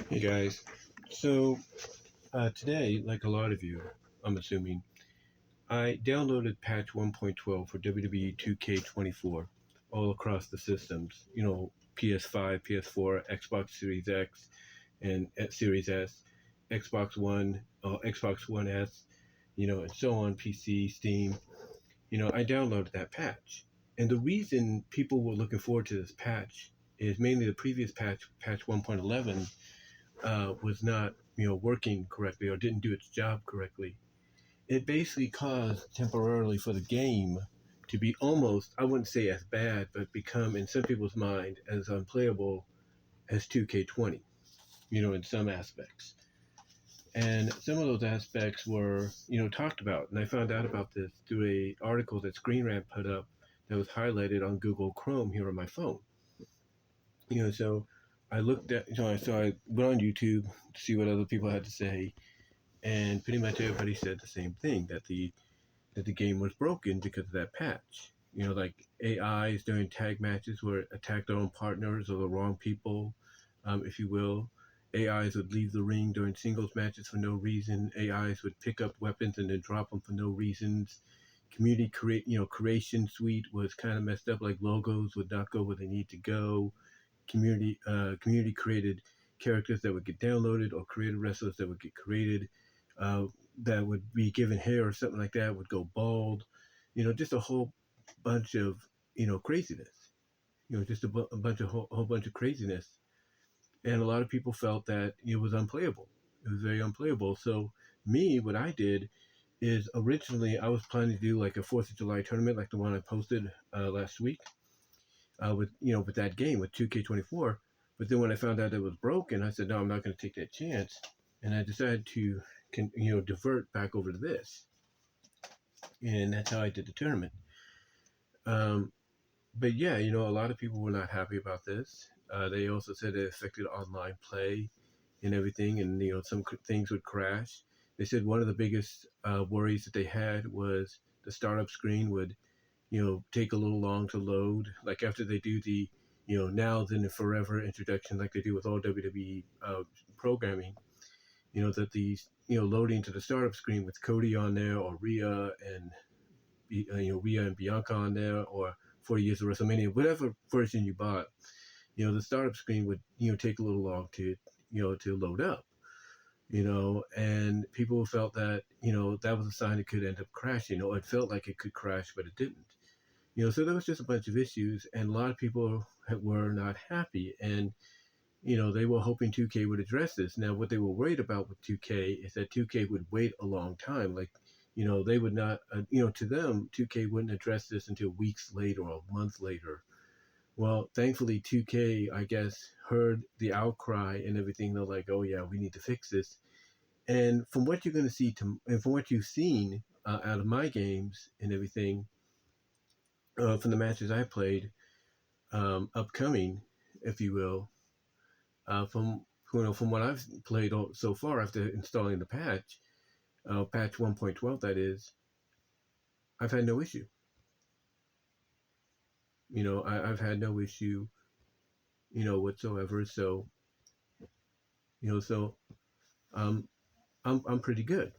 Hey guys. So today, like a lot of you, I'm assuming, I downloaded patch 1.12 for WWE 2K24 all across the systems. PS5, PS4, Xbox Series X, and Series S, Xbox One, Xbox One S, and so on, PC, Steam. I downloaded that patch. And the reason people were looking forward to this patch is mainly the previous patch, patch 1.11, was not working correctly or didn't do its job correctly. It basically caused temporarily for the game to be almost, I wouldn't say as bad, but become in some people's mind as unplayable as 2K20, in some aspects. And some of those aspects were talked about, and I found out about this through a article that Screen Rant put up that was highlighted on Google Chrome here on my phone. So I looked at, so I went on YouTube to see what other people had to say, and pretty much everybody said the same thing, that the game was broken because of that patch. Like AIs during tag matches where attack their own partners or the wrong people, if you will. AIs would leave the ring during singles matches for no reason. AIs would pick up weapons and then drop them for no reasons. Creation suite was kind of messed up. Like logos would not go where they need to go. Community created characters that would get downloaded, or created wrestlers that would get created, uh, that would be given hair or something like that would go bald. Just a whole bunch of craziness. Just a bunch of whole bunch of craziness, and a lot of people felt that it was unplayable. It was very unplayable. So me, what I did is originally I was planning to do like a Fourth of July tournament, like the one I posted last week, with that game with 2K24. But then when I found out it was broken, I said, no, I'm not going to take that chance, and I decided to divert back over to this, and that's how I did the tournament. Um, but yeah, a lot of people were not happy about this. They also said it affected online play and everything, and some things would crash. They said one of the biggest worries that they had was the startup screen would take a little long to load. Like after they do the, now, then, and forever introduction, like they do with all WWE programming, that these, loading to the startup screen with Cody on there, or Rhea and, Rhea and Bianca on there, or 40 Years of WrestleMania, whatever version you bought, the startup screen would, take a little long to load up, and people felt that, that was a sign it could end up crashing, or it felt like it could crash, but it didn't. So there was just a bunch of issues, and a lot of people were not happy, and they were hoping 2K would address this. Now, what they were worried about with 2K is that 2K would wait a long time. Like, they would not, to them, 2K wouldn't address this until weeks later or a month later. Well, thankfully, 2K, I guess, heard the outcry and everything. They're like, oh yeah, we need to fix this. And from what you're going to see, and from what you've seen out of my games and everything, from the matches I played, upcoming, if you will, from what I've played so far after installing the patch, patch 1.12, that is, I've had no issue. I've had no issue, whatsoever. So, so um, I'm pretty good.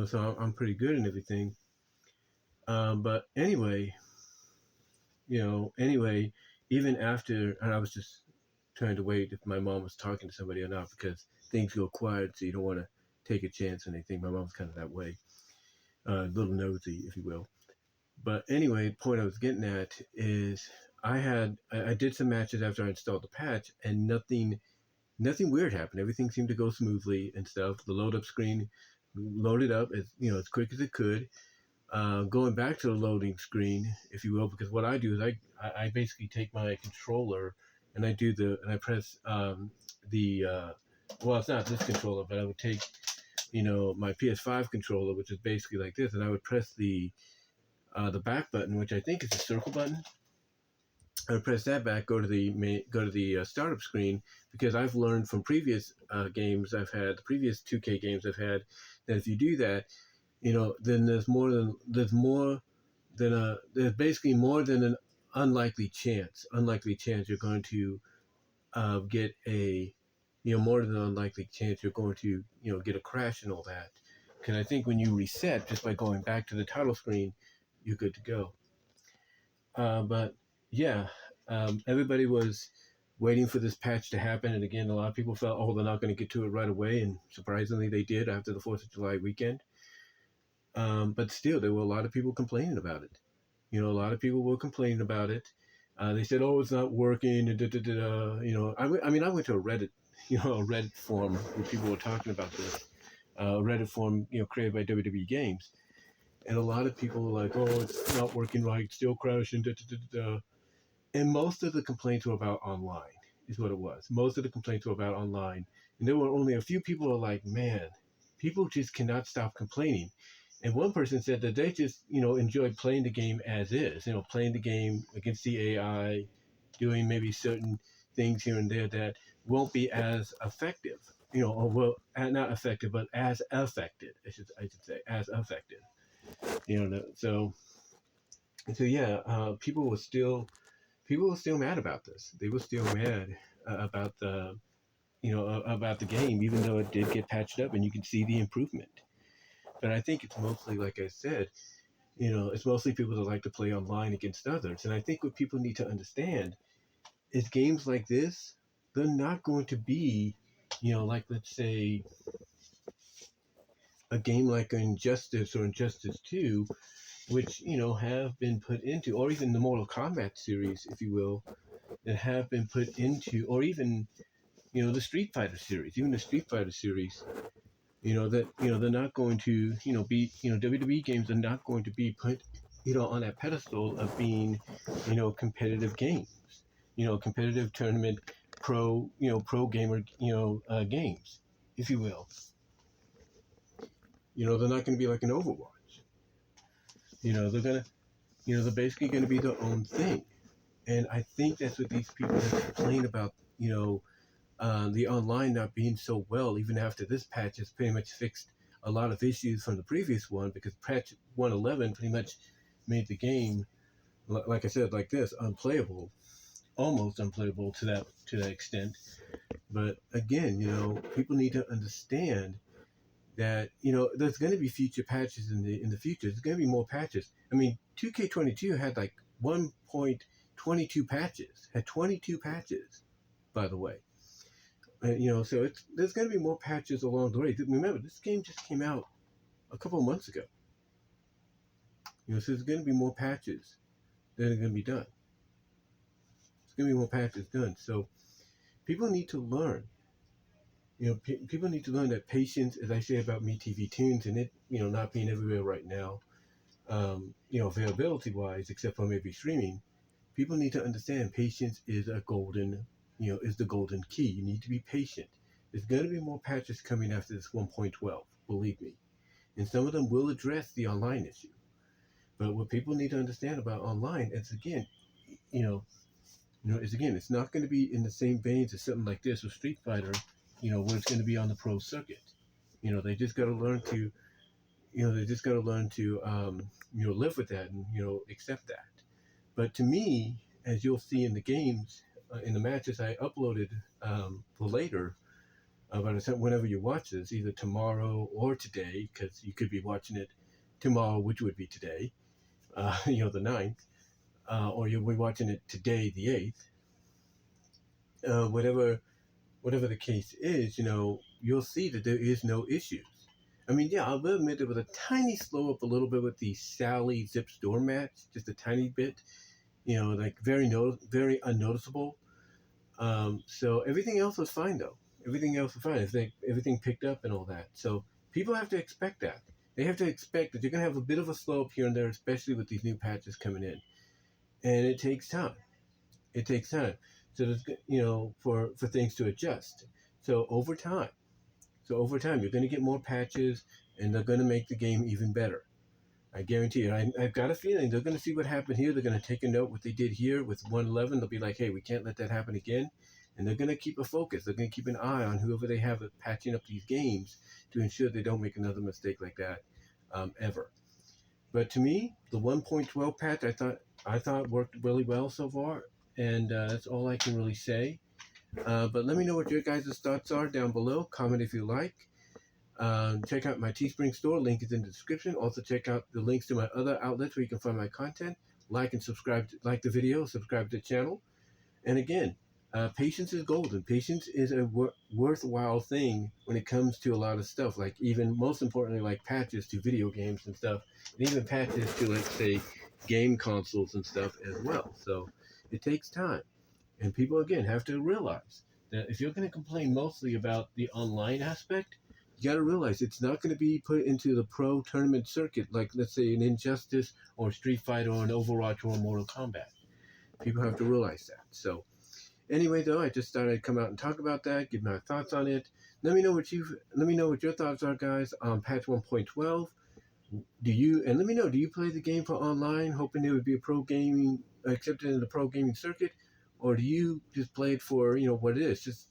So I'm pretty good and everything. But anyway, even after, and I was just trying to wait if my mom was talking to somebody or not, because things go quiet, so you don't want to take a chance on anything. My mom's kind of that way, a little nosy, if you will. But anyway, the point I was getting at is I did some matches after I installed the patch, and nothing weird happened. Everything seemed to go smoothly and stuff. The load up screen loaded up as quick as it could. Going back to the loading screen, if you will, because what I do is I basically take my controller and I press the well, it's not this controller, but I would take my PS5 controller, which is basically like this, and I would press the back button, which I think is the circle button. I would press that back, go to the startup screen, because I've learned from previous games I've had, the previous 2K games I've had, that if you do that, then there's basically more than an unlikely chance you're going to get a more than unlikely chance you're going to get a crash and all that. Because I think when you reset just by going back to the title screen, you're good to go. But yeah, everybody was waiting for this patch to happen, and again, a lot of people felt, oh, they're not going to get to it right away, and surprisingly, they did after the 4th of July weekend. But still, there were a lot of people complaining about it. A lot of people were complaining about it. They said, "Oh, it's not working." Da, da, da, da. I mean, I went to a Reddit, a Reddit forum where people were talking about this. Reddit forum, created by WWE Games, and a lot of people were like, "Oh, it's not working right, still crashing." Da, da, da, da. And most of the complaints were about online, is what it was. Most of the complaints were about online, and there were only a few people who were like, "Man, people just cannot stop complaining." And one person said that they just, enjoy playing the game as is, playing the game against the AI, doing maybe certain things here and there that won't be as effective, or well, not effective, but as affected, I should say, as affected, so yeah, people were still mad about this. They were still mad about about the game, even though it did get patched up and you can see the improvement. But I think it's mostly, like I said, it's mostly people that like to play online against others. And I think what people need to understand is games like this, they're not going to be, like, let's say, a game like Injustice or Injustice 2, which, have been put into, or even the Mortal Kombat series, if you will, that have been put into, or even, the Street Fighter series, even the Street Fighter series, that they're not going to be WWE games are not going to be put on that pedestal of being competitive games, competitive tournament pro gamer games, if you will. They're not going to be like an Overwatch. They're gonna they're basically going to be their own thing. And I think that's what these people that complain about the online not being so well, even after this patch has pretty much fixed a lot of issues from the previous one, because patch 111 pretty much made the game, like I said, like this, unplayable, almost unplayable to that extent. But again, people need to understand that there's going to be future patches in the future. There's going to be more patches. I mean, 2K22 had like 1.22 patches, had 22 patches, by the way. So there's going to be more patches along the way. Remember, this game just came out a couple of months ago. So there's going to be more patches that are going to be done. There's going to be more patches done. So people need to learn. People need to learn that patience, as I say about MeTV Tunes, and it, not being everywhere right now, availability wise, except for maybe streaming. People need to understand patience is the golden key. You need to be patient. There's going to be more patches coming after this 1.12, believe me. And some of them will address the online issue. But what people need to understand about online is, again, it's not going to be in the same veins as something like this with Street Fighter, where it's going to be on the pro circuit. They just got to learn to, live with that and, accept that. But to me, as you'll see in the games, in the matches I uploaded for later, by the time whenever you watch this, either tomorrow or today, because you could be watching it tomorrow, which would be today, the 9th, or you'll be watching it today, the 8th. Whatever the case is, you'll see that there is no issues. I mean, yeah, I'll admit there was a tiny slow up a little bit with the Sally Zip Store match, just a tiny bit, like very unnoticeable. So everything else was fine though. Everything else was fine. Everything picked up and all that. So people have to expect that. They have to expect that you're going to have a bit of a slow up here and there, especially with these new patches coming in. And it takes time. It takes time. So there's, for things to adjust. So over time, you're going to get more patches, and they're going to make the game even better. I guarantee you. I've got a feeling they're going to see what happened here. They're going to take a note what they did here with 111. They'll be like, hey, we can't let that happen again. And they're going to keep a focus. They're going to keep an eye on whoever they have patching up these games to ensure they don't make another mistake like that ever. But to me, the 1.12 patch I thought worked really well so far, and that's all I can really say. But let me know what your guys' thoughts are down below. Comment if you like. Check out my Teespring store. Link is in the description. Also, check out the links to my other outlets where you can find my content. Like and subscribe. Like the video. Subscribe to the channel. And again, patience is golden. Patience is a worthwhile thing when it comes to a lot of stuff. Like even most importantly, like patches to video games and stuff, and even patches to, let's say, game consoles and stuff as well. So it takes time. And people, again, have to realize that if you're going to complain mostly about the online aspect, you got to realize it's not going to be put into the pro tournament circuit, like, let's say, an Injustice or Street Fighter or an Overwatch or a Mortal Kombat. People have to realize that. So, anyway, though, I just thought I'd come out and talk about that, give my thoughts on it. Let me know what your thoughts are, guys, on patch 1.12. Let me know, do you play the game for online, hoping it would be a pro gaming, accepted in the pro gaming circuit? Or do you just play it for, what it is, just,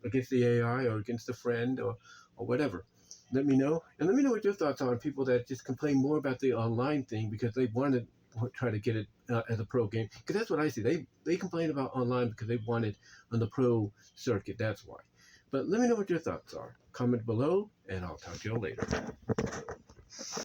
against the AI or against a friend or whatever? Let me know. And let me know what your thoughts are on people that just complain more about the online thing because they want to try to get it as a pro game. Because that's what I see. They complain about online because they want it on the pro circuit. That's why. But let me know what your thoughts are. Comment below, and I'll talk to you all later.